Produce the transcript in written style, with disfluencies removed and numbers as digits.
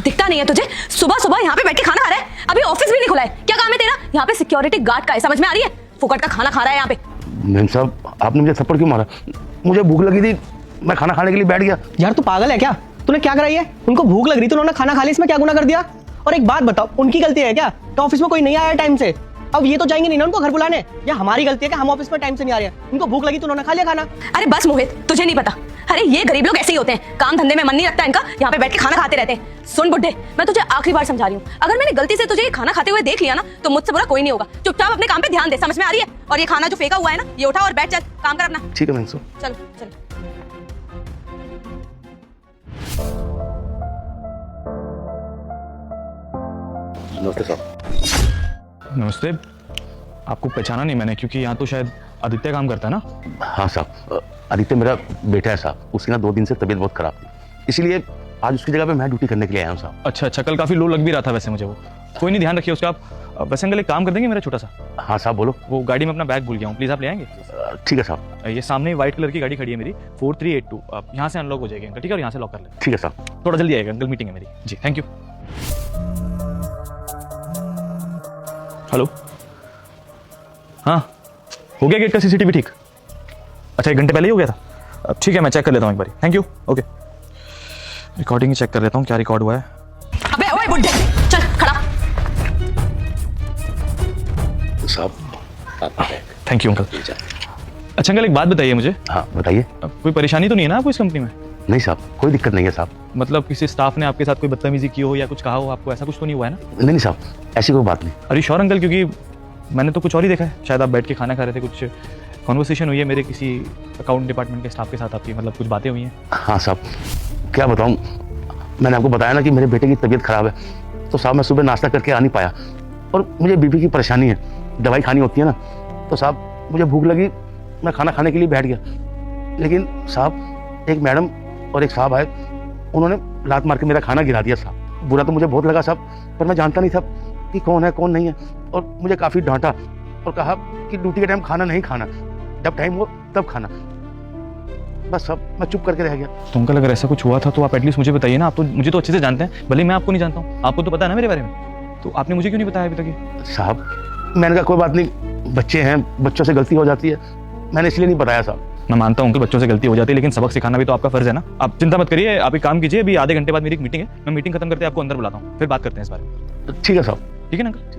दिखता नहीं है तुझे? सुबह सुबह यहाँ पे बैठ के खाना खा रहा है, अभी ऑफिस भी नहीं खुला है। क्या काम है तेरा? यहाँ पे सिक्योरिटी गार्ड का है, समझ में आ रही है? फुकट का खाना खा रहा है यहाँ पे। मैम साहब, आपने मुझे थप्पड़ क्यों मारा? मुझे भूख लगी थी, मैं खाना खाने के लिए बैठ गया। यार तू पागल है क्या? तूने क्या कराई है? उनको भूख लग रही थी, उन्होंने खाना खा लिया, इसमें क्या गुनाह कर दिया? और एक बात बताओ, उनकी गलती है क्या कि ऑफिस में कोई नहीं आया टाइम से? अब ये तो जाएंगे नहीं ना उनको घर बुलाने, या हमारी गलती है कि हम ऑफिस में टाइम से नहीं आ रहे हैं? उनको भूख लगी तो उन्होंने खा लिया खाना। अरे बस मोहित, तुझे नहीं पता। अरे ये गरीब लोग ऐसे ही होते हैं, काम धंधे में मन नहीं लगता इनका, यहाँ पे बैठ के खाना खाते रहते हैं। सुन बुड्ढे, मैं तुझे आखिरी बार समझा रही हूँ, अगर मैंने गलती से तुझे ये खाना खाते हुए देख लिया ना तो मुझसे बुरा कोई नहीं होगा। चुपचाप अपने काम पे ध्यान दे, समझ में आ रही है? और ये खाना जो फेंका हुआ है ना, ये उठा और बैठ, चल काम कर अपना। ठीक है मैम साहब। चल चल। नमस्ते साहब। नमस्ते। आपको पहचाना नहीं मैंने, क्योंकि यहाँ तो शायद आदित्य काम करता है ना? हाँ साहब, आदित्य मेरा बेटा है साहब, उसकी ना 2 दिन से तबीयत बहुत खराब थी, इसीलिए आज उसकी जगह पे मैं ड्यूटी करने के लिए आया हूँ साहब। अच्छा अच्छा, कल काफ़ी लो लग भी रहा था वैसे मुझे वो। कोई नहीं, ध्यान रखिए उसका आप। वैसे अंकल एक काम कर देंगे मेरा छोटा सा? हाँ साहब बोलो। वो गाड़ी में अपना बैग भूल गया हूँ, प्लीज़ आप ले आएंगे? ठीक है साहब। ये सामने व्हाइट कलर की गाड़ी खड़ी है मेरी, 4382। आप यहाँ से अनलॉक हो जाएगी अंकल, ठीक है? और यहाँ से लॉक कर लें। ठीक है साहब। थोड़ा जल्दी आएगा अंकल, मीटिंग है मेरी। जी थैंक यू। हेलो, हाँ हो गया गेट का सीसीटीवी ठीक? अच्छा 1 घंटे पहले ही हो गया था? ठीक है, मैं चेक कर लेता हूँ एक बार। Thank you. Okay, recording check कर लेता हूँ क्या रिकॉर्ड हुआ है। अबे ओए बुड्ढे, चल खड़ा। साहब थैंक यू अंकल। अच्छा अंकल एक बात बताइए मुझे। हाँ बताइए। कोई परेशानी तो नहीं है ना आपको इस कंपनी में? नहीं साहब, कोई दिक्कत नहीं है साहब। मतलब किसी स्टाफ ने आपके साथ कोई बदतमीजी की हो या कुछ कहा हो आपको, ऐसा कुछ तो नहीं हुआ है ना? नहीं नहीं साहब, ऐसी कोई बात नहीं। अरे श्योर अंकल, क्योंकि मैंने तो कुछ और ही देखा है। शायद आप बैठ के खाना खा रहे थे, कुछ कॉन्वर्सेशन हुई है मेरे किसी अकाउंट डिपार्टमेंट के स्टाफ के साथ आपकी, मतलब कुछ बातें हुई हैं। हाँ साहब, क्या बताऊँ, मैंने आपको बताया ना कि मेरे बेटे की तबीयत खराब है, तो साहब मैं सुबह नाश्ता करके आ नहीं पाया, और मुझे बीपी की परेशानी है, दवाई खानी होती है ना, तो साहब मुझे भूख लगी, मैं खाना खाने के लिए बैठ गया। लेकिन साहब एक मैडम और एक साहब आए, उन्होंने लात मार के मेरा खाना गिरा दिया साहब। बुरा तो मुझे बहुत लगा साहब, पर मैं जानता नहीं था कि कौन है कौन नहीं है, और मुझे काफ़ी डांटा और कहा कि ड्यूटी के टाइम खाना नहीं खाना, जब टाइम हो तब खाना। बस सब मैं चुप करके रह गया। तो अंकल अगर ऐसा कुछ हुआ था तो आप एटलीस्ट मुझे बताइए ना। आप तो मुझे तो अच्छे से जानते हैं, भले मैं आपको नहीं जानता हूँ, आपको तो पता है ना मेरे बारे में, तो आपने मुझे क्यों नहीं बताया अभी तक ये? साहब मैंने कहा कोई बात नहीं, बच्चे हैं, बच्चों से गलती हो जाती है, मैंने इसलिए नहीं बताया साहब। मैं मानता हूँ अंकल बच्चों से गलती हो जाती है, लेकिन सबक सिखाना भी तो आपका फर्ज है ना। आप चिंता मत करिए, आप एक काम कीजिए, अभी आधे घंटे बाद मेरी एक मीटिंग है, मैं मीटिंग खत्म करके आपको अंदर बुलाता हूँ, फिर बात करते हैं इस बारे में। ठीक है साहब। ठीक है ना अंकल?